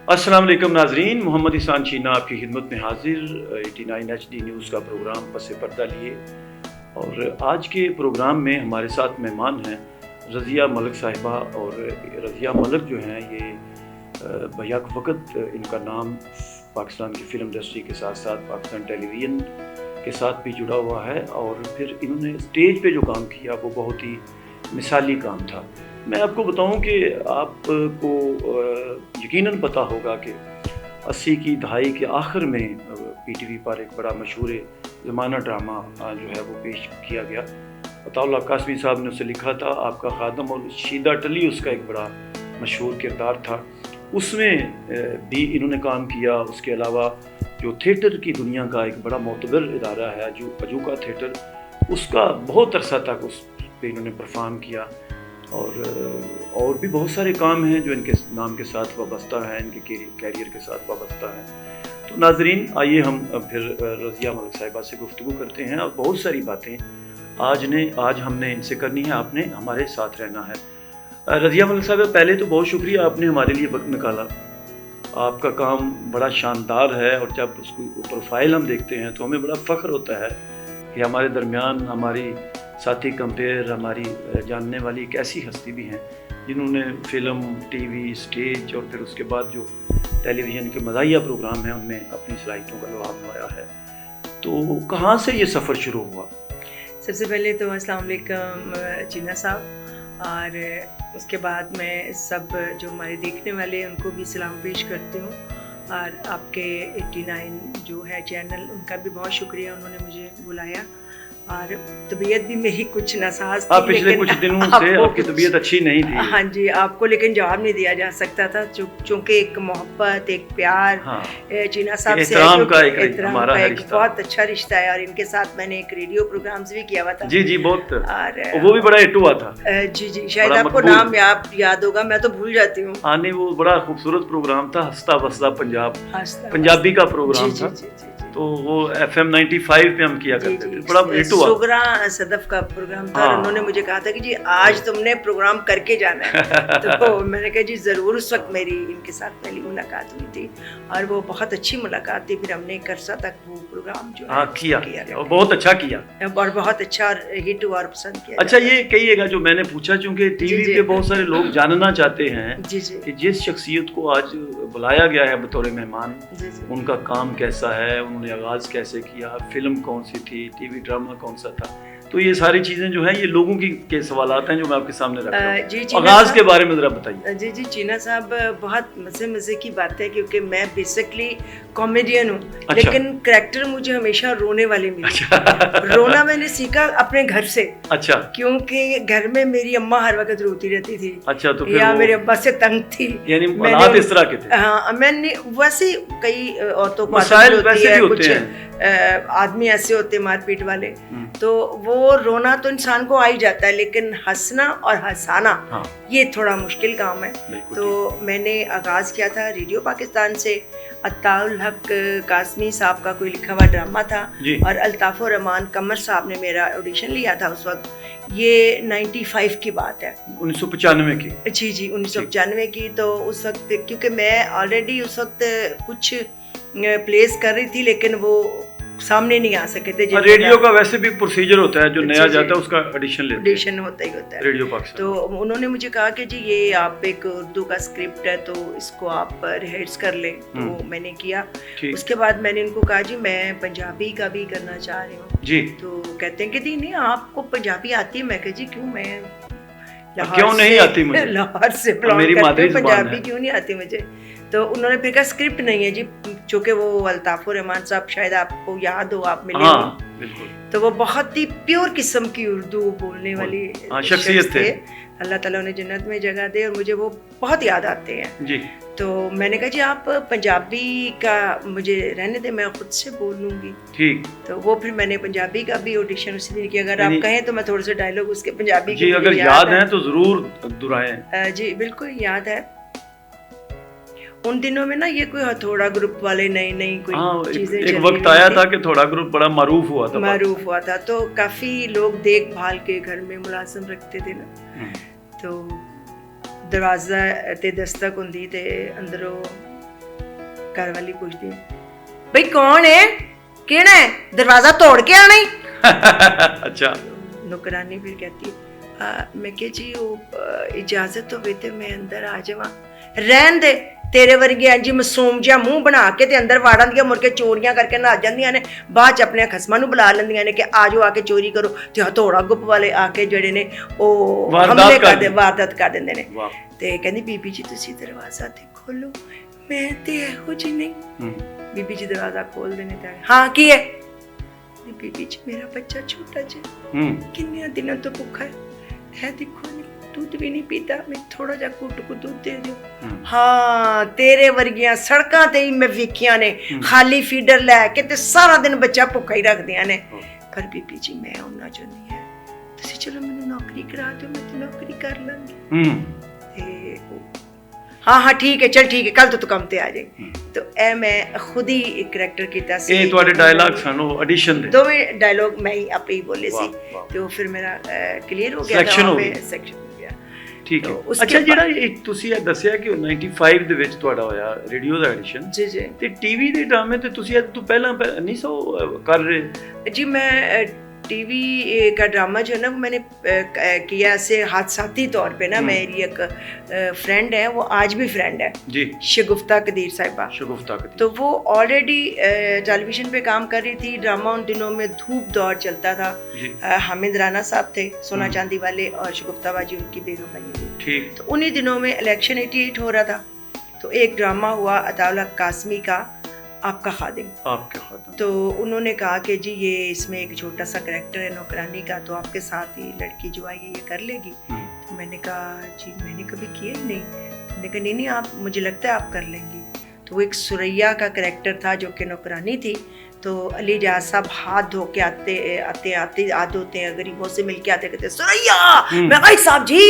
अस्सलाम वालेकुम नाजरीन, मोहम्मद इसान चीना आपकी खिदमत में हाजिर 89 HD न्यूज़ का प्रोग्राम पस पर्दा लिए। और आज के प्रोग्राम में हमारे साथ मेहमान हैं रज़िया मलिक साहिबा। और रज़िया मलिक जो हैं ये बैक वक़्त इनका नाम पाकिस्तान की फ़िल्म इंडस्ट्री के साथ साथ पाकिस्तान टेलीविज़न के साथ भी जुड़ा हुआ है। और फिर इन्होंने स्टेज पे जो काम किया वो बहुत ही मिसाली काम था। मैं आपको बताऊं कि आपको यकीनन पता होगा कि 80 की दहाई के आखिर में PTV पर एक बड़ा मशहूर ज़माना ड्रामा जो है वो पेश किया गया। अताउल्लाह कासमी साहब ने उसे लिखा था, आपका खादम, और शीदा टली उसका एक बड़ा मशहूर किरदार था। उसमें भी इन्होंने काम किया। उसके अलावा जो थिएटर की दुनिया का एक बड़ा मोतबर इदारा है जो अजूका थिएटर, उसका बहुत अरसा तक उस पर इन्होंने परफॉर्म किया। और भी बहुत सारे काम हैं जो इनके नाम के साथ वाबस्ता हैं, इनके कैरियर के साथ वाबस्ता हैं। तो नाजरीन, आइए हम फिर रज़िया मलिक साहिबा से गुफ्तगू करते हैं। और बहुत सारी बातें आज हमने इनसे करनी है, आपने हमारे साथ रहना है। रज़िया मलिक साहिबा, पहले तो बहुत शुक्रिया, आपने हमारे लिए वक्त निकाला। आपका काम बड़ा शानदार है और जब उसकी प्रोफाइल हम देखते हैं तो हमें बड़ा फ़ख्र होता है कि हमारे दरमियान हमारी साथी कंपेयर, हमारी जानने वाली एक ऐसी हस्ती भी हैं जिन्होंने फ़िल्म, TV, स्टेज और फिर उसके बाद जो टेलीविज़न के मज़ाहिया प्रोग्राम हैं उनमें अपनी सलाहियतों का लुभाव निभाया है। तो कहाँ से ये सफ़र शुरू हुआ? सबसे पहले तो अस्सलाम वालेकुम चीना साहब, और उसके बाद मैं सब जो हमारे देखने वाले हैं उनको भी सलाम पेश करती हूँ। और आपके 89 जो है चैनल, उनका भी बहुत शुक्रिया, उन्होंने मुझे बुलाया। और तबीयत भी मेरी कुछ नासाज थी, पिछले कुछ दिनों से आपकी तबीयत अच्छी नहीं थी। हाँ जी, आपको लेकिन जवाब नहीं दिया जा सकता था चूँकि एक मोहब्बत, एक प्यार, हाँ, चीना साहब से का हमारा एक बहुत अच्छा रिश्ता है। और इनके साथ मैंने एक रेडियो प्रोग्राम्स भी किया हुआ था। जी बहुत, और वो भी बड़ा हिट हुआ था। जी शायद आपको नाम याद होगा, मैं तो भूल जाती हूँ। हाँ नहीं, वो बड़ा खूबसूरत प्रोग्राम था, हंसता बसता पंजाब, पंजाबी का प्रोग्राम था। तो वो FM 95 पे हम किया करते थे, बड़ा हिट हुआ। सुगरा सदफ का प्रोग्राम था। और उन्होंने मुझे कहा था कि जी आज तुमने प्रोग्राम करके जाना है। तो मैंने कहा जी ज़रूर। उस वक्त मेरी इनके साथ पहली मुलाकात हुई थी और वो बहुत अच्छी मुलाकात थी। फिर हमने एक अरसा तक वो प्रोग्राम जो है किया और बहुत अच्छा किया और बहुत अच्छा हिट हुआ और पसंद किया। अच्छा, ये कहिएगा जो मैंने पूछा, चूँकि TV पे बहुत सारे लोग जानना चाहते हैं कि जिस शख्सियत को आज बुलाया गया है बतौर मेहमान, उनका काम कैसा है, उन्होंने आगाज़ कैसे किया, फिल्म कौन सी थी, TV ड्रामा कौन सा था। तो ये सारी चीज़ें जो हैं ये लोगों के सवालात हैं जो मैं आपके सामने रख रहा हूँ। आगाज़ के बारे में ज़रा बताइए। जी चीना साहब, बहुत मज़े की बात है क्योंकि मैं बेसिकली कॉमेडियन हूँ। अच्छा। लेकिन करैक्टर मुझे हमेशा रोने वाले मिले। अच्छा। रोना मैंने सीखा अपने घर से। अच्छा। क्योंकि घर में मेरी अम्मा हर वक्त रोती रहती थी। अच्छा, तो फिर या मेरे अब्बा से तंग थी, यानी हालात इस तरह के थे। हाँ, मैंने वैसे कई औरतों को होती है, कुछ आदमी ऐसे होते मारपीट वाले, तो वो रोना तो इंसान को आ ही जाता है, लेकिन हंसना और हंसाना, हाँ, ये थोड़ा मुश्किल काम है। तो मैंने आगाज़ किया था रेडियो पाकिस्तान से। अताउल हक कासमी साहब का कोई लिखा हुआ ड्रामा था और अल्ताफ़ुर रहमान कमर साहब ने मेरा ऑडिशन लिया था उस वक्त। ये 95 की बात है, 1995 की। जी 1995 की। तो उस वक्त क्योंकि मैं ऑलरेडी उस वक्त कुछ प्लेस कर रही थी, लेकिन वो सामने नहीं आ सके थे। रेडियो का वैसे भी प्रोसीजर होता है, जो नया जाता है उसका ऑडिशन होता है रेडियो पाकिस्तान। तो उन्होंने मुझे कहा कि जी ये आप एक उर्दू का स्क्रिप्ट है तो इसको आप रिहर्स कर लें। तो मैंने किया। उसके बाद मैंने उनको कहा जी मैं पंजाबी का भी करना चाह रही हूँ जी। तो कहते हैं कि दी नहीं आपको पंजाबी आती है। मैं कहा जी क्यों, मैं क्यों नहीं आती मुझे, लाहौर से पंजाबी क्यों नहीं आती मुझे। तो उन्होंने फिर कहा स्क्रिप्ट नहीं है जी, चूँकि वो अल्ताफ़ुर रहमान साहब, शायद आपको याद हो, आप मिले। हाँ, बिल्कुल। तो वो बहुत ही प्योर किस्म की उर्दू बोलने वाली शख्सियत थे। अल्लाह ताला उन्हें जन्नत में जगह दे, और मुझे वो बहुत याद आते हैं जी। तो मैंने कहा जी आप पंजाबी का मुझे रहने दें, मैं खुद से बोल लूँगी। ठीक। तो वो फिर मैंने पंजाबी का भी ऑडिशन उसी दिन किया। अगर आप कहें तो मैं थोड़े से डायलॉग उसके पंजाबी जी अगर याद है तो ज़रूर दोहराएं। जी बिल्कुल याद है। उन दिनों में ना ये कोई हथौड़ा ग्रुप वाले नई कोई चीजें एक वक्त आया था कि थोड़ा ग्रुप बड़ा मारूफ हुआ था। तो काफी लोग देखभाल के घर में मुलाजिम रखते थे ना। तो दरवाजा ते दस्तक हुंदी ते अंदरों घर वाली पूछती है भाई कौन है, केड़ा है, दरवाजा तोड़ के आना ही। अच्छा। नौकरानी फिर कहती मैं कह जी वो इजाजत तो बेटे मैं अंदर आ जावा। रहन दे, तेरे वर्गे इंज मासूम जिहा मूंह बना के ते अंदर वाड़ आंदियां, मुड़ के चोरियां करके नहा जांदियां ने, बाद च अपने खसमां नूं बुला लैंदियां ने कि आ जाओ आके चोरी करो, ते हथौड़ा गुप वाले आके जेड़े ने ओ हमले कर दे, वारदात कर दिंदे ने। ते कहंदी बीबी जी तुसीं दरवाजा ते खोलो, मैं ते इहो जी नहीं। बीबी जी दरवाजा खोल देने ते हाँ की है, बीबी जी मेरा बच्चा छोटा जिहा किन्ने दिनों तो भुखा है देखो दूध भी नहीं पीता, मैं थोड़ा जा घुट को दूध दे दो। हाँ तेरे वर्गियां सड़कां ते ही मैं वेखियां ने खाली फीडर लैके ते सारा दिन बच्चा भुखा ही रखदियां ने। पर बीबी जी मैं उन्ना चाहनी है तुसी चलो मैनू नौकरी करा दो, मैं तो नौकरी कर लांगी। हाँ हाँ ठीक है चल ठीक है कल तो तू काम ते आ जाए। तो ए मैं खुद ही एक करैक्टर कीता सी। ए ਤੁਹਾਡੇ ਡਾਇਲੌਗ ਸਨ ਉਹ ਐਡੀਸ਼ਨ ਦੇ ਦੋਵੇਂ ਡਾਇਲੌਗ ਮੈਂ ਹੀ ਆਪੇ ਹੀ ਬੋਲੇ ਸੀ ਤੇ ਉਹ ਫਿਰ ਮੇਰਾ ਕਲੀਅਰ ਹੋ ਗਿਆ ਤਾਂ ਮੈਂ ਸੈਕਸ਼ਨ ਹੋ ਗਿਆ। ਠੀਕ ਹੈ। ਅੱਛਾ ਜਿਹੜਾ ਇੱਕ ਤੁਸੀਂ ਇਹ ਦੱਸਿਆ ਕਿ 95 ਦੇ ਵਿੱਚ ਤੁਹਾਡਾ ਹੋਇਆ ਰੇਡੀਓ ਦਾ ਐਡੀਸ਼ਨ ਜੀ ਜੀ ਤੇ ਟੀਵੀ ਦੇ ਡਰਾਮੇ ਤੇ ਤੁਸੀਂ ਇਹ ਤੋਂ ਪਹਿਲਾਂ ਨਹੀਂ ਸੋ ਕਰ ਰਹੇ जी। मैं टीवी का ड्रामा जो है ना वो मैंने किया ऐसे हादसाती तौर पे ना। मेरी एक फ्रेंड है, वो आज भी फ्रेंड है जी, शगुफ्ता कदीर साहिबा। शगुफ्ता कदीर तो वो ऑलरेडी टेलीविजन पे काम कर रही थी। ड्रामा उन दिनों में धूप दौर चलता था। हामिद राना साहब थे सोना चांदी वाले और शगुफ्ता बाजी उनकी बेगम बनी थी। ठीक। तो उन्हीं दिनों में इलेक्शन 88 हो रहा था, तो एक ड्रामा हुआ अताउल्लाह कासमी का आपका खादिम। तो उन्होंने कहा कि जी ये इसमें एक छोटा सा करैक्टर है नौकरानी का, तो आपके साथ ही लड़की जो आई है ये कर लेगी। तो मैंने कहा जी मैंने कभी किया ही नहीं। मैंने कहा नहीं आप मुझे लगता है आप कर लेंगी। तो वो एक सुरैया का करैक्टर था जो कि नौकरानी थी। तो अली जाज साहब हाथ धो के आते होते हैं, गरीबों से मिल के आते, कहते सुरैया मैं भाई साहब जी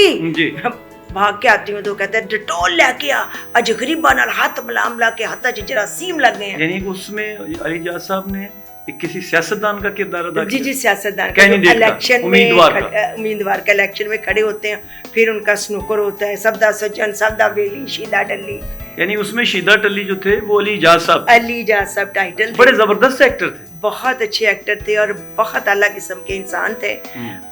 भाग के आती हूँ तो कहते हैं डिटोल लेके आ, अज गरीबा नाल हाथ मिला के हाथा च जरासीम लग गए हैं। यानी उसमें अली जाज साहब ने किसी सियासतदान का किरदार अदा किया। जी सियासतदान का इलेक्शन में उम्मीदवार का इलेक्शन में खड़े होते हैं, फिर उनका स्नूकर होता है, सबदा सज्जन सबदा बेली शीदा टल्ली। यानी उसमें शीदा टल्ली जो थे वो अली जाज साहब टाइटल, बड़े जबरदस्त एक्टर थे, बहुत अच्छे एक्टर थे और बहुत अलग किस्म के इंसान थे।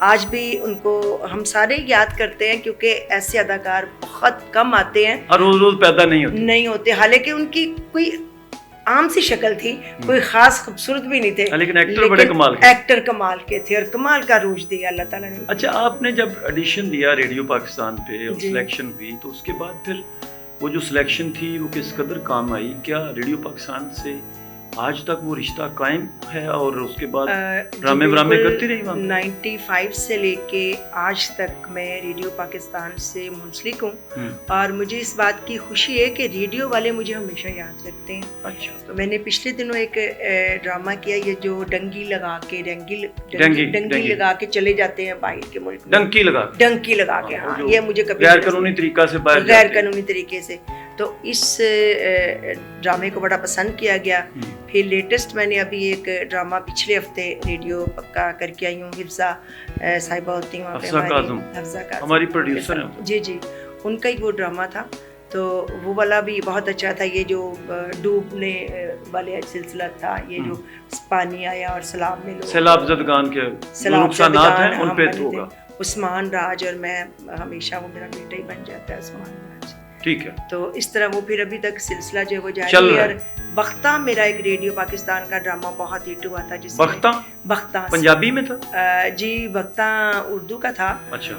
आज भी उनको हम सारे याद करते हैं क्योंकि ऐसे अदाकार बहुत कम आते हैं और रोज पैदा नहीं होते। हालांकि उनकी कोई आम सी शक्ल थी, कोई खास खूबसूरत भी नहीं थे, लेकिन एक्टर बड़े कमाल के थे और कमाल का रूज दिया अल्लाह ताला ने। अच्छा आपने जब ऑडिशन दिया रेडियो पाकिस्तान पे और सिलेक्शन हुई, तो उसके बाद फिर वो जो सिलेक्शन थी वो किस कदर काम आई? क्या रेडियो पाकिस्तान से आज तक वो रिश्ता कायम है और उसके बाद ड्रामे करती रही वहाँ? 95 से लेके आज तक मैं रेडियो पाकिस्तान से मुंसलिक हूँ और मुझे इस बात की खुशी है कि रेडियो वाले मुझे हमेशा याद रखते हैं। अच्छा। तो मैंने पिछले दिनों एक ड्रामा किया, ये जो डंगी लगा के डंगी लगा के चले जाते हैं बाहर के मुल्क में, डंकी लगा के। हाँ ये मुझे कभी गैर कानूनी तरीके से, तो इस ड्रामे को बड़ा पसंद किया गया। फिर लेटेस्ट मैंने अभी एक ड्रामा पिछले हफ्ते रेडियो का करके आई हूँ, हिफ्जा साहिबा होती हैं वहाँ पे हमारी प्रोड्यूसर हैं। जी उनका ही वो ड्रामा था, तो वो वाला भी बहुत अच्छा था। ये जो डूबने वाले सिलसिला था, ये जो पानी आया और सैलाब में सैलाब ज़दगान के नुकसानात हैं उन पे होगा। उस्मान राज और मैं हमेशा वो मेरा बेटा ही बन जाता है उस्मान राज। ठीक है। तो इस तरह वो फिर अभी तक सिलसिला जो है वो जारी है। और बख्ता मेरा एक रेडियो पाकिस्तान का ड्रामा बहुत हिट हुआ था, जिसमें बख्ता पंजाबी में था। जी बख्ता उर्दू का था। अच्छा।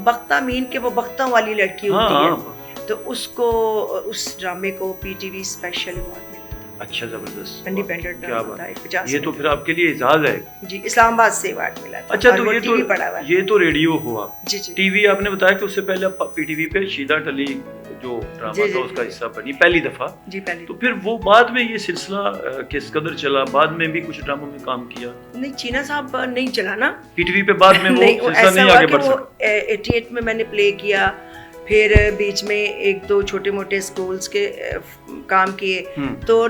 बख्ता मीन के वो बख्तों वाली लड़की होती है, तो उसको उस ड्रामे को पीटीवी स्पेशल अवार्ड मिला था। अच्छा जबरदस्त इंडिपेंडेंट ड्रामा था। ये तो फिर आपके लिए एजाज है। जी इस्लामाबाद से अवार्ड मिला था। अच्छा तो ये तो रेडियो हुआ। जी टीवी आपने बताया कि उससे पहले पीटीवी पे शीदा टली जो ड्रामा था उसका हिस्सा बनी पहली दफा। जी पहली। तो फिर वो बाद में ये सिलसिला किस कदर चला? बाद में भी कुछ ड्रामों में काम किया? नहीं चीना साहब नहीं चला ना पीटीवी पे, बाद में वो सिलसिला नहीं आगे बढ़ सका। 88 में मैंने प्ले किया, फिर बीच में एक दो छोटे मोटे स्कूल्स के काम किए, तो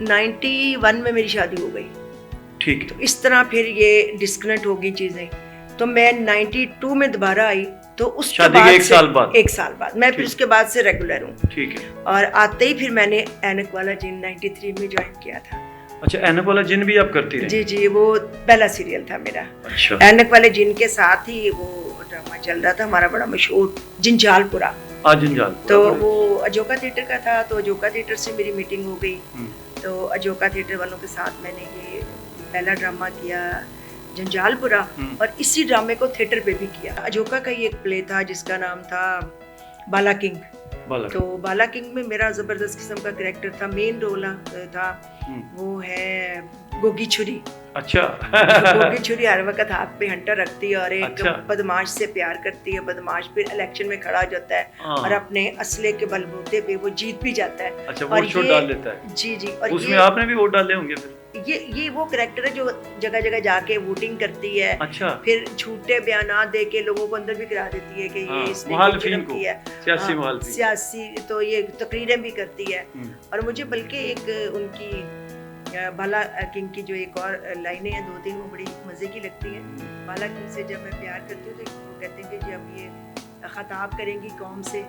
91 में मेरी शादी हो गई। ठीक है। तो इस तरह फिर ये डिस्कनेक्ट हो गई चीज़ें। तो मैं 92 में दोबारा आई, तो उसके शादी बाद के एक साल बाद मैं फिर उसके बाद से रेगुलर हूँ। ठीक है। और आते ही फिर मैंने ऐनक वाला जिन 93 में ज्वाइन किया था। अच्छा, ऐनक वाला जिन भी आप करती रही? जी जी, वो पहला सीरियल था मेरा। अच्छा। ऐनक वाले जिन के साथ ही वो ड्रामा चल रहा था हमारा बड़ा मशहूर, जिंजालपुरा। जिंजालपुरा तो वो अजोका थिएटर का था, तो अजोका थिएटर से मेरी मीटिंग हो गई। तो अजोका थिएटर वालों के साथ मैंने ये पहला ड्रामा किया जंजालपुरा, और इसी ड्रामे को थिएटर पे भी किया। अजोका का ही एक प्ले था जिसका नाम था बाला किंग। तो बाला किंग में मेरा जबरदस्त किस्म का कैरेक्टर था, मेन रोल था, वो है गोगी छुरी। अच्छा। गोगी छुरी हर वक्त हाथ पे हंटर रखती है और एक अच्छा। बदमाश से प्यार करती है। बदमाश फिर इलेक्शन में खड़ा हो जाता है और अपने असले के बलबूते पे वो जीत भी जाता है। अच्छा, वोट डाल लेता है। जी जी। और उसमें आपने भी वोट डाले होंगे फिर? ये वो कैरेक्टर है जो जगह जगह जाके वोटिंग करती है। अच्छा। फिर झूठे बयान दे के लोगों को अंदर भी करा देती है कि ये इसने जुर्म किया है, सियासी। तो ये तकरीरें भी करती है। और मुझे बल्कि एक उनकी बाला किंग की जो एक और लाइनें हैं, 2-3 वो बड़ी मजे की लगती हैं। बाला किंग से जब मैं प्यार करती हूँ तो वो कहते हैं कि जी अब ये खताब करेंगी कौम से,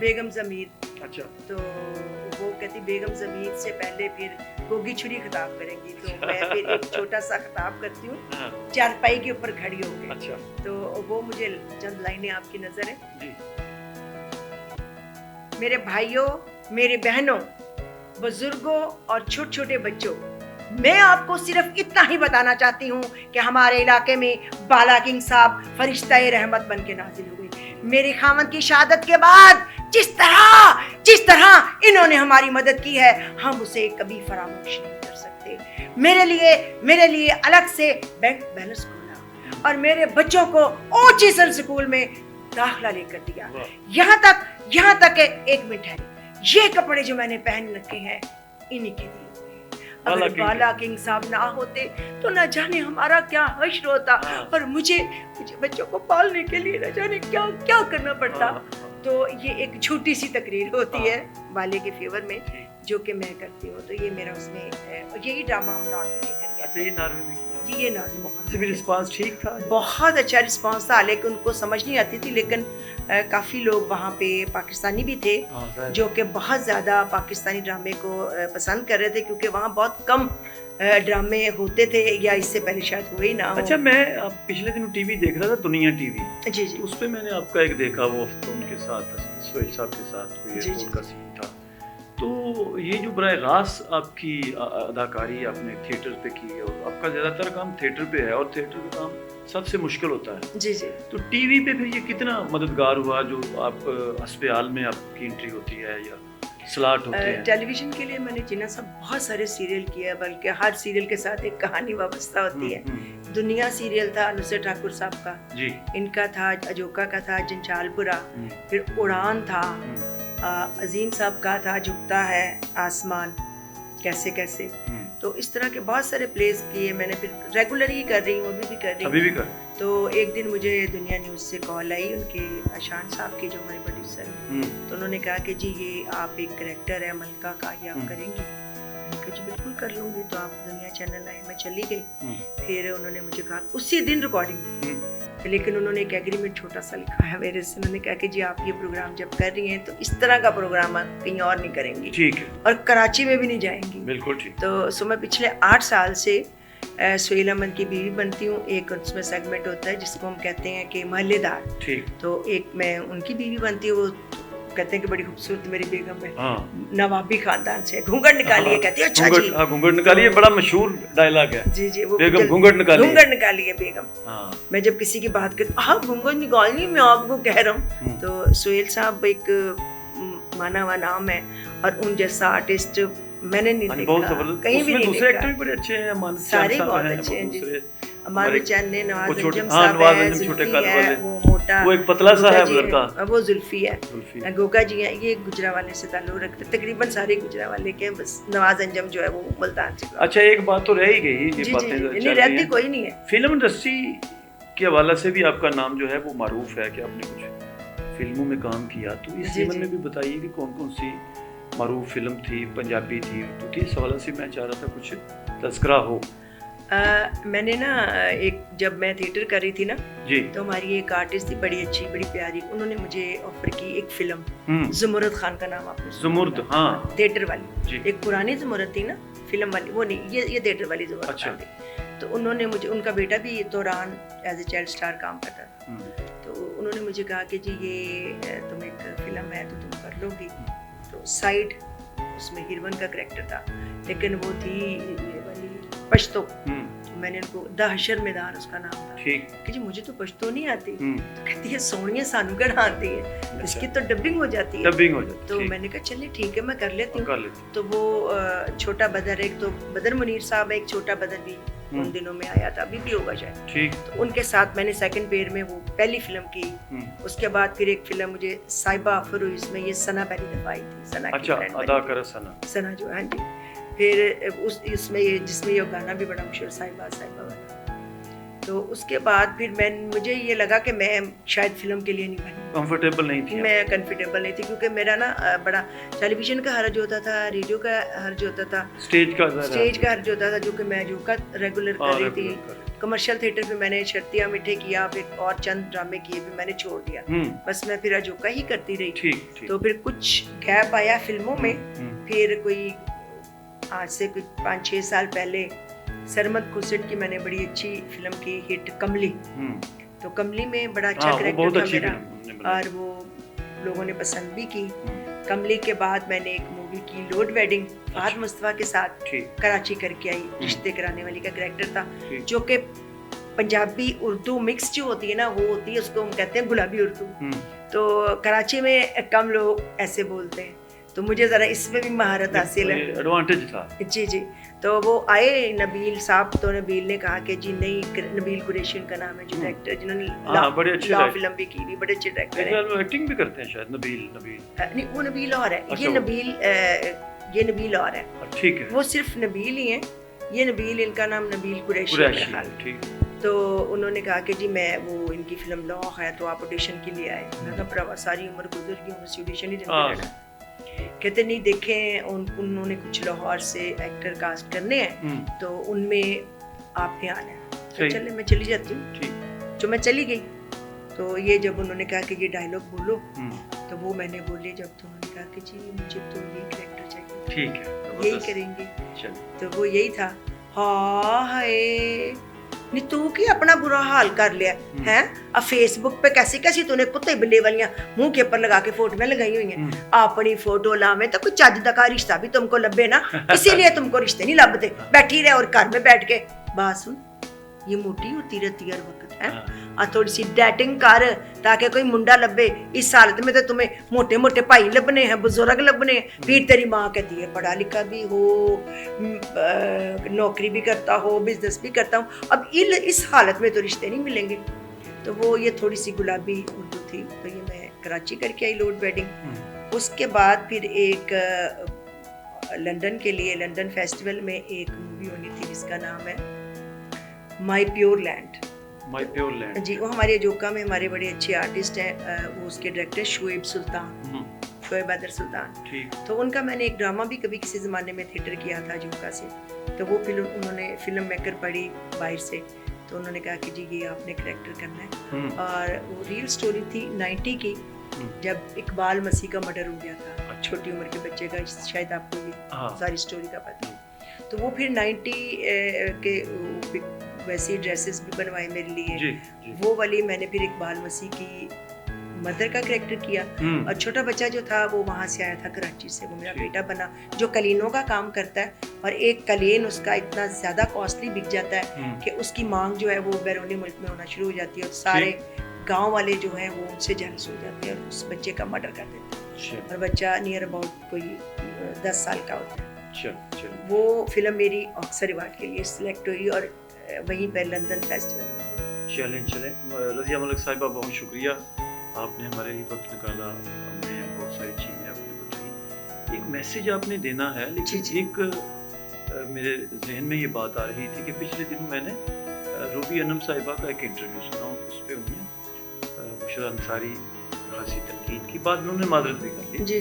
बेगम जमीर। अच्छा। तो वो कहती बेगम जमीर से पहले फिर गोगी छुरी खताब करेंगी। तो मैं फिर एक छोटा सा खताब करती हूँ चारपाई के ऊपर खड़ी होकर। अच्छा। तो वो मुझे चंद लाइनें आपकी नजर है। मेरे भाइयों, मेरे बहनों, बुजुर्गों और छोटे छोटे बच्चों, मैं आपको सिर्फ इतना ही बताना चाहती हूँ कि हमारे इलाके में बाला किंग साहब फरिश्ता-ए रहमत बन के नाजिल हुए। मेरे खामन की शहादत के बाद जिस तरह इन्होंने हमारी मदद की है, हम उसे कभी फरामोश नहीं कर सकते। मेरे लिए अलग से बैंक बैलेंस खोला और मेरे बच्चों को ऊंची सन स्कूल में दाखिला लेकर दिया। यहाँ तक एक मिनट है, ये कपड़े जो मैंने पहन रखे हैं इन्हीं के दिए हुए। अगर बाला किंग साहब ना होते तो न जाने हमारा क्या हश्र होता और मुझे बच्चों को पालने के लिए न जाने क्या क्या करना पड़ता। तो ये एक छोटी सी तकरीर होती है बाले के फेवर में जो कि मैं करती हूँ। तो ये मेरा उसमें यही ड्रामा हम नॉर्वे में कर गया। ये नॉर्वे में जी, ये नॉर्वे में रिस्पांस ठीक था, बहुत अच्छा रिस्पांस था, लेकिन उनको समझ नहीं आती थी। लेकिन काफ़ी लोग वहाँ पे पाकिस्तानी भी थे जो कि बहुत ज़्यादा पाकिस्तानी ड्रामे को पसंद कर रहे थे, क्योंकि वहाँ बहुत कम ड्रामे होते थे, या इससे पहले शायद हुए ही ना हो। अच्छा, मैं पिछले दिनों टीवी देख रहा था, दुनिया टीवी। जी जी। उस पे मैंने आपका एक देखा, वो उनके साथ सोहेल साहब के साथ कोई एयरपोर्ट का सीन था। तो ये जो बराह रास्त आपकी अदाकारी आपने थिएटर पे की, और आपका ज़्यादातर काम थिएटर पे है और थिएटर का काम सबसे मुश्किल होता है। जी जी। तो टीवी पे फिर ये कितना मददगार हुआ जो आप अस्पताल में आपकी एंट्री होती है या स्लॉट होते हैं? टेलीविजन के लिए मैंने जिन्ना साहब बहुत सारे सीरियल किए हैं, बल्कि हर सीरियल के साथ एक कहानी वाबस्ता होती है। दुनिया सीरियल था नुसरत ठाकुर साहब का जी, इनका था, अजोका का था जंजालपुरा, फिर उड़ान था, अजीम साहब का था झुकता है आसमान, कैसे कैसे। तो इस तरह के बहुत सारे प्लेस किए मैंने, फिर रेगुलर ही कर रही हूँ, अभी भी कर। तो एक दिन मुझे दुनिया न्यूज़ से कॉल आई उनके अशान साहब की, जो हमारे प्रोड्यूसर, तो उन्होंने कहा कि जी ये आप एक कैरेक्टर है मलका का, ये आप करेंगी? मैंने कहा जी बिल्कुल कर लूँगी। तो आप दुनिया चैनल 9 में चली गई। फिर उन्होंने मुझे कहा उसी दिन रिकॉर्डिंग, लेकिन उन्होंने एक एग्रीमेंट छोटा सा लिखा है मेरे से। उन्होंने कहा कि जी आप ये प्रोग्राम जब कर रही हैं तो इस तरह का प्रोग्राम आप कहीं और नहीं करेंगी, ठीक है, और कराची में भी नहीं जाएंगी। बिल्कुल ठीक। तो मैं पिछले 8 साल से सोहेल अहमद की बीवी बनती हूँ। एक उसमें सेगमेंट होता है जिसको हम कहते हैं कि महल्लेदार, ठीक। तो एक मैं उनकी बीवी बनती हूँ, वो कहते हैं कि बड़ी खूबसूरत मेरी बेगम है, नवाबी खानदान से, घूंघट निकालिए, कहती है अच्छा जी, घूंघट निकालिए, बड़ा मशहूर डायलॉग है। जी जी, वो बेगम घूंघट निकालिए बेगम। मैं जब किसी की बात करती हूँ घूंघट निकालिए, मैं आपको कह रहा हूँ। तो सोहेल साहब एक माना हुआ नाम है, और उन जैसा आर्टिस्ट मैंने नहीं देखा, कहीं भी नहीं देखा। एक्टर भी बड़े अच्छे हैं, सारे बहुत अच्छे हैं जी। अमान चैन ने, नवाज अंजम साहब है, जुल्फी है, वो मोटा, वो एक पतला सा है लड़का, वो जुल्फी है, गोगा जी हैं, ये गुजरावाले से ताल्लुक रखते, तकरीबन सारे गुजरावाले के, बस नवाज अंजम जो है वो मुल्तान से। अच्छा, एक बात तो रह ही गई, ये बातें नहीं रहती कोई नहीं है। फिल्म इंडस्ट्री के हवाले से भी आपका नाम जो है वो मारूफ है कि आपने कुछ फिल्मों में काम किया, तो इस जीवन में भी बताइए कि कौन कौन सी मारूफ फिल्म थी, पंजाबी थी, तो इस हवाले से मैं चाह रहा था कुछ तज़किरा हो। मैंने ना एक जब मैं थिएटर कर रही थी ना जी, तो हमारी एक आर्टिस्ट थी बड़ी अच्छी बड़ी प्यारी, उन्होंने मुझे ऑफर की एक फिल्म, ज़ुमरद खान का नाम आपने ज़ुमरद, हाँ, थिएटर वाली जी, एक पुरानी ज़ुमरद थी ना, फिल्म वाली वो नहीं, ये थिएटर वाली ज़ुमरद अच्छा। खान थी। तो उन्होंने मुझे, उनका बेटा भी दौरान एज ए चाइल्ड स्टार काम करता था, तो उन्होंने मुझे कहा कि जी ये तुम एक फिल्म है तो तुम कर लोगी। तो साइड उसमें हीरोइन का कैरेक्टर था, लेकिन वो थी ये वाली पश्तो। मैंने उनको द हशर मैदान उसका नाम था, ठीक, कि जी मुझे तो पश्तो नहीं आती। तो कहती है सोनिया सानू कर आती है, इसकी तो डबिंग हो जाती है। डबिंग हो जाती, तो मैंने कहा चलिए ठीक है मैं कर लेती हूँ। तो वो छोटा बदर, एक तो बदर मुनीर साहब, एक छोटा बदर भी उन दिनों में आया था, अभी भी होगा शायद, ठीक। तो उनके साथ मैंने सेकंड पेयर में वो पहली फिल्म की। उसके बाद फिर एक फिल्म मुझे साहिबा अफर हुई, इसमें ये सना पहली दफा आई थी, सना की अच्छा, friend अदाकारा बनी। सना जो, हाँ जी। फिर इसमें ये जिसमें ये गाना भी बड़ा मशहूर, साहिबा साहिबा वाला। तो उसके बाद फिर मुझे ये लगा कि मैं शायद फिल्म के लिए नहीं बनी, कंफर्टेबल नहीं थी, मैं कंफर्टेबल नहीं थी, क्योंकि मेरा ना बड़ा टेलीविजन का हर्ज होता था, रेडियो का हर्ज होता था, स्टेज का हर्ज होता था, जो कि मैं जो का रेगुलर कर रही थी। कमर्शियल थिएटर पे मैंने शर्तिया मिठे किया, फिर और चंद ड्रामे किए, फिर मैंने छोड़ दिया, बस मैं फिर अजोका ही करती रही। ठीक। तो फिर कुछ गैप आया फिल्मों में। फिर कोई आज से कुछ 5-6 साल पहले सरमद खुर्शीद की मैंने बड़ी अच्छी फिल्म की हिट कमली। तो कमली में बड़ा अच्छा कैरेक्टर था मेरा, और वो लोगों ने पसंद भी की। कमली के बाद मैंने एक मूवी की लोड वेडिंग, फहद मुस्तफा के साथ कराची करके आई, रिश्ते कराने वाली का कैरेक्टर था, जो कि पंजाबी उर्दू मिक्स जो होती है ना, वो होती है, उसको हम कहते हैं गुलाबी उर्दू। तो कराची में कम लोग ऐसे बोलते हैं, तो मुझे ज़रा इसमें भी महारत हासिल है, एडवांटेज था। जी। तो वो आए नबील साहब, तो नबील ने कहा कि जी नहीं, नबील कुरैशी का नाम है जो डायरेक्टर, जिन्होंने लॉ फिल्म भी की भी, बड़े अच्छे डायरेक्टर हैं, एक्टिंग भी करते हैं शायद। नबील नहीं, वो नबील और है, ये नबील और है, ठीक है, वो सिर्फ नबील ही है, ये नबील, इनका नाम नबील कुरैशी है। तो उन्होंने कहा कि जी मैं वो इनकी फिल्म लॉ है तो आप ऑडिशन के लिए आए। मैं कहा प्रभा सारी उम्र गुजर गई, उन्होंने ऑडिशन ही देना रहना। कहते नहीं, देखें उन्होंने कुछ लाहौर से एक्टर कास्ट करने हैं, तो उनमें आपने आना है। तो चले मैं चली जाती हूँ, तो मैं चली गई। तो ये जब उन्होंने कहा कि ये डायलॉग बोलो, तो वो मैंने बोली। जब तो उन्होंने कहा कि जी मुझे तो ये कैरेक्टर चाहिए, ठीक है, यही करेंगे। तो वो यही था, हाय नी तू की अपना बुरा हाल कर लिया है। अब फेसबुक पे कैसी कैसी तूने कुत्ते बिल्ली वालियां मुंह के ऊपर लगा के फोटो में लगाई हुई हैं। अपनी फोटो लावे तो कोई चज का रिश्ता भी तुमको लभे ना, इसीलिए तुमको रिश्ते नहीं लभते, बैठी रहे और घर में बैठ के बात सुन। ये मोटी होती रहती है वक्त है, और थोड़ी सी डेटिंग कर ताकि कोई मुंडा लभे। इस हालत में तो तुम्हें मोटे मोटे भाई लभने हैं, बुजुर्ग लभने हैं। फिर तेरी माँ कहती है पढ़ा लिखा भी हो, नौकरी भी करता हो, बिजनेस भी करता हूँ, अब इस हालत में तो रिश्ते नहीं मिलेंगे। तो वो ये थोड़ी सी गुलाबी उर्दू थी, तो ये मैं कराची करके आई लोड वेडिंग। उसके बाद फिर एक लंदन के लिए, लंदन फेस्टिवल में एक मूवी होनी थी जिसका नाम है माई प्योर लैंड। जी, वो हमारे जोका में हमारे बड़े अच्छे आर्टिस्ट हैं, वो उसके डायरेक्टर शोएब सुल्तान, शोएब अदर सुल्तान। तो उनका मैंने एक ड्रामा भी कभी किसी ज़माने में थिएटर किया था जोका से। तो वो फिल्म उन्होंने फिल्म मेकर पढ़ी बाहर से, तो उन्होंने कहा कि जी ये आपने करेक्टर करना है। और वो रियल स्टोरी थी 90 की, जब इकबाल मसीह का मर्डर हो गया था, छोटी उम्र के बच्चे का, शायद आपको ये सारी स्टोरी का पता। तो वो फिर 90 के वैसी ड्रेसेस भी बनवाए मेरे लिए। जी। वो वाली मैंने फिर इकबाल मसीह की मदर का कैरेक्टर किया। और छोटा बच्चा जो था वो वहाँ से आया था कराची से, वो मेरा बेटा बना, जो कलीनों का काम करता है। और एक कलीन उसका इतना ज़्यादा कॉस्टली बिक जाता है कि उसकी मांग जो है वो बैरूनी मुल्क में होना शुरू हो जाती है, और सारे गाँव वाले जो हैं वो उनसे जेलस हो जाते हैं और उस बच्चे का मर्डर कर देते हैं। और बच्चा नियर अबाउट कोई 10 साल का होता है। वो फिल्म मेरी ऑस्कर अवार्ड के लिए सिलेक्ट हुई, और वहीं पर लंदन फेस्टिवल में। चलें रज़िया मलिक साहिबा, बहुत शुक्रिया, आपने हमारे लिए वक्त निकाला, हमें बहुत सारी चीज़ें आपने बताई। एक मैसेज आपने देना है, लेकिन एक मेरे जहन में ये बात आ रही थी कि पिछले दिन मैंने रूबी अनम साहिबा का एक इंटरव्यू सुना, उस पर उन्होंने बुशरा अंसारी खासी तनकीद की, बाद में उन्होंने मादरत भी कर ली। जी।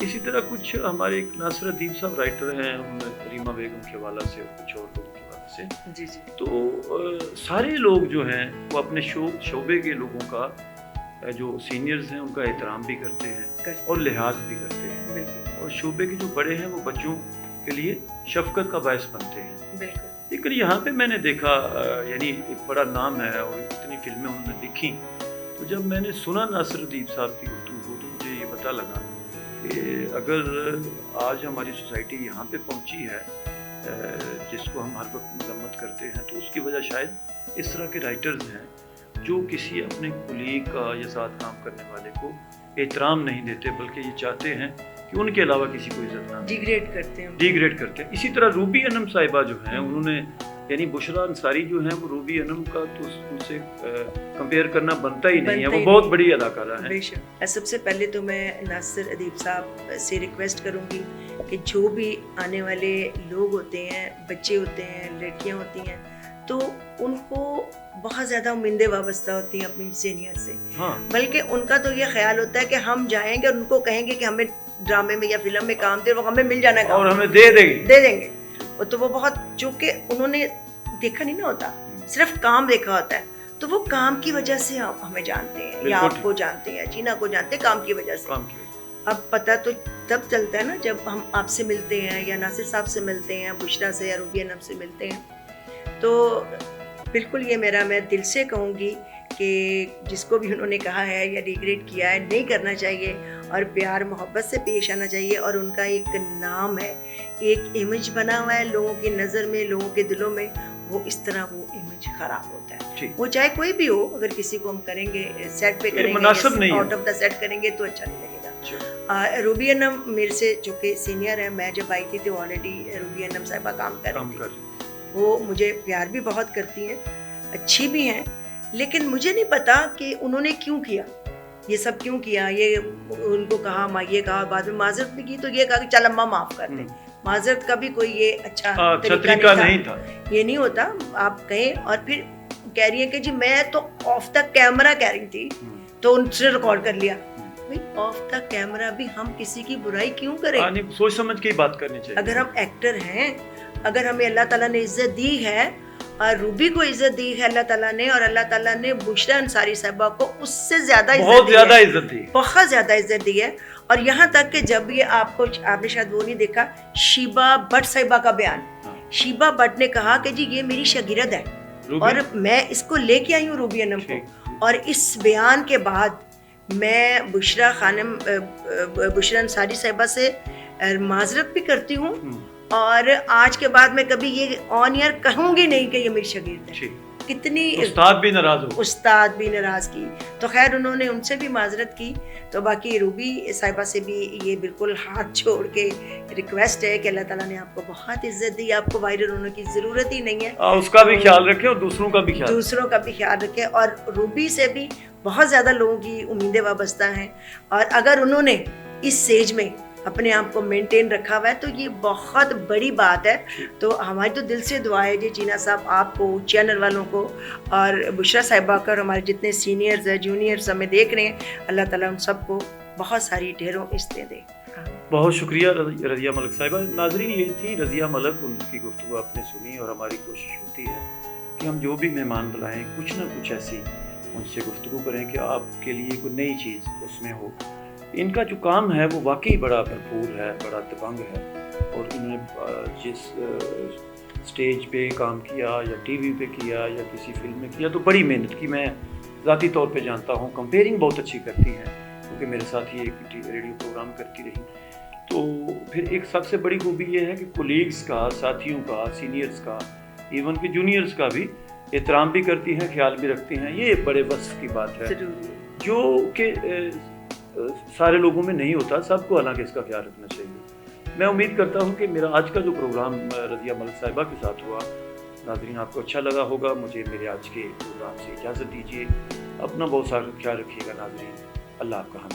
इसी तरह कुछ हमारे एक नासिर अदीब साहब राइटर हैं, उन्होंने रीमा बेगम के हवाला से और कुछ और लोगों के हवाला से। जी जी। तो सारे लोग जो हैं वो अपने शोबे के लोगों का जो सीनियर्स हैं उनका एहतराम भी करते हैं और लिहाज भी करते हैं, और शोबे के जो बड़े हैं वो बच्चों के लिए शफकत का बायस बनते हैं। लेकिन यहाँ पे मैंने देखा यानी एक बड़ा नाम है और इतनी फिल्में उन्होंने लिखी, तो जब मैंने सुना नासिर अदीब साहब की गुफ्तगू तो मुझे ये पता लगा कि अगर आज हमारी सोसाइटी यहाँ पे पहुँची है जिसको हम हर वक्त मजम्मत करते हैं, तो उसकी वजह शायद इस तरह के राइटर्स हैं जो किसी अपने कुलीग का या साथ काम करने वाले को एहतराम नहीं देते, बल्कि ये चाहते हैं कि उनके अलावा किसी को इज्जत ना, डिग्रेड करते हैं। इसी तरह रूबी अनम साहिबा जो हैं उन्होंने यानी बुशरा अंसारी जो हैं वो रूबी अनम का तो उनसे कंपेयर करना बनता ही नहीं है, वो बहुत बड़ी अदाकारा है। सबसे पहले तो मैं नासिर अदीब साहब से रिक्वेस्ट करूंगी कि जो भी आने वाले लोग होते हैं, बच्चे होते हैं, लड़कियां होती हैं, तो उनको बहुत ज़्यादा उम्मीदें वाबस्ता होती हैं अपनी सीनियर से। हाँ। बल्कि उनका तो ये ख्याल होता है कि हम जाएंगे और उनको कहेंगे कि हमें ड्रामे में या फिल्म में काम दे, वो हमें मिल जाना काम और हमें दे देंगे। तो वो बहुत, चूँकि उन्होंने देखा नहीं ना होता, सिर्फ काम देखा होता है, तो वो काम की वजह से हमें जानते हैं या आपको जानते हैं, जीना को जानते हैं काम की वजह से। अब पता तो तब चलता है ना जब हम आपसे मिलते हैं या नासिर साहब से मिलते हैं, बुशरा से या रूबी अनम से मिलते हैं। तो बिल्कुल ये मैं दिल से कहूँगी कि जिसको भी उन्होंने कहा है या डिग्रेड किया है, नहीं करना चाहिए और प्यार मोहब्बत से पेश आना चाहिए। और उनका एक नाम है, एक इमेज बना हुआ है लोगों की नज़र में, लोगों के दिलों में, वो इस तरह वो इमेज ख़राब होता है। वो चाहे कोई भी हो, अगर किसी को हम करेंगे सेट पे करेंगे, आउट ऑफ द सेट करेंगे तो अच्छा नहीं लगेगा। रूबी अनम मेरे से जो कि सीनियर है, मैं जब आई थी तो ऑलरेडी रूबी अनम साहिबा काम कर रही थी। वो मुझे प्यार भी बहुत करती हैं, अच्छी भी हैं, लेकिन मुझे नहीं पता कि उन्होंने क्यों किया ये सब, क्यों किया ये। उनको कहा, ये कहा, बाद में माजरत भी की, तो ये कहा कि चल अम्मा माफ़ कर दे। माजरत का भी कोई ये अच्छा तरीका नहीं था। ये नहीं होता, आप कहें और फिर कह रही है कि जी मैं तो ऑफ द कैमरा कह रही थी, तो उनसे रिकॉर्ड कर लिया। भाई ऑफ द कैमरा भी हम किसी की बुराई क्यों करें? सोच समझ के बात करनी चाहिए। अगर हम एक्टर हैं, अगर हमें अल्लाह ताला ने इज्जत दी है और रूबी को इज्जत दी है अल्लाह ताला ने, और अल्लाह ताला ने बुशरा अंसारी साहिबा को उससे ज्यादा बहुत ज्यादा इज्जत दी है। और यहाँ तक कि जब ये आपने शायद वो नहीं देखा, शीबा भट्ट साहिबा का बयान, शीबा भट्ट ने कहा कि जी ये मेरी शागिर्द है और मैं इसको लेके आई हूँ रूबी अनम को, और इस बयान के बाद मैं बुशरा अंसारी साहिबा से माजरत भी करती हूँ, और आज के बाद मैं कभी ये ऑन एयर कहूँगी नहीं कि ये मेरी शागिर्द है। कितनी उस्ताद भी नाराज की, तो खैर उन्होंने उनसे भी माजरत की। तो बाकी रूबी साहिबा से भी ये बिल्कुल हाथ छोड़ के रिक्वेस्ट है कि अल्लाह ताला ने आपको बहुत इज्जत दी, आपको वायरल होने की ज़रूरत ही नहीं है। उसका भी ख्याल रखें और दूसरों का भी ख्याल रखें। और रूबी से भी बहुत ज़्यादा लोगों की उम्मीदें वाबस्ता हैं, और अगर उन्होंने इस स्टेज में अपने आप को मेंटेन रखा हुआ है तो ये बहुत बड़ी बात है। तो हमारी तो दिल से दुआ है जी जीना साहब, आपको, चैनल वालों को, और बुशरा साहिबा का, और हमारे जितने सीनियर्स हैं, जूनियर्स हमें देख रहे हैं, अल्लाह ताला उन सबको बहुत सारी ढेरों इज़्ज़तें दे। बहुत शुक्रिया रज़िया मलिक साहिबा। नाज़रीन, ये थी रज़िया मलिक, उनकी गुफ्तगू आपने सुनी, और हमारी कोशिश होती है कि हम जो भी मेहमान बुलाएं कुछ ना कुछ ऐसी उनसे गुफ्तगू करें कि आपके लिए कोई नई चीज़ उसमें हो। इनका जो काम है वो वाकई बड़ा भरपूर है, बड़ा दबंग है, और इन्होंने जिस स्टेज पे काम किया या टीवी पे किया या किसी फिल्म में किया, तो बड़ी मेहनत की। मैं ज़ाती तौर पे जानता हूँ, कंपेयरिंग बहुत अच्छी करती हैं क्योंकि मेरे साथ ही एक रेडियो प्रोग्राम करती रही। तो फिर एक सबसे बड़ी खूबी ये है कि कोलीग्स का, साथियों का, सीनियर्स का, इवन कि जूनियर्स का भी एहतराम भी करती हैं, ख्याल भी रखती हैं। ये बड़े वस्फ की बात है जो कि सारे लोगों में नहीं होता, सबको हालांकि इसका ख्याल रखना चाहिए। मैं उम्मीद करता हूँ कि मेरा आज का जो प्रोग्राम रज़िया मलिक साहिबा के साथ हुआ, नाज़रीन आपको अच्छा लगा होगा। मुझे मेरे आज के प्रोग्राम से इजाज़त दीजिए। अपना बहुत सारा ख्याल रखिएगा नाज़रीन। अल्लाह आपका हम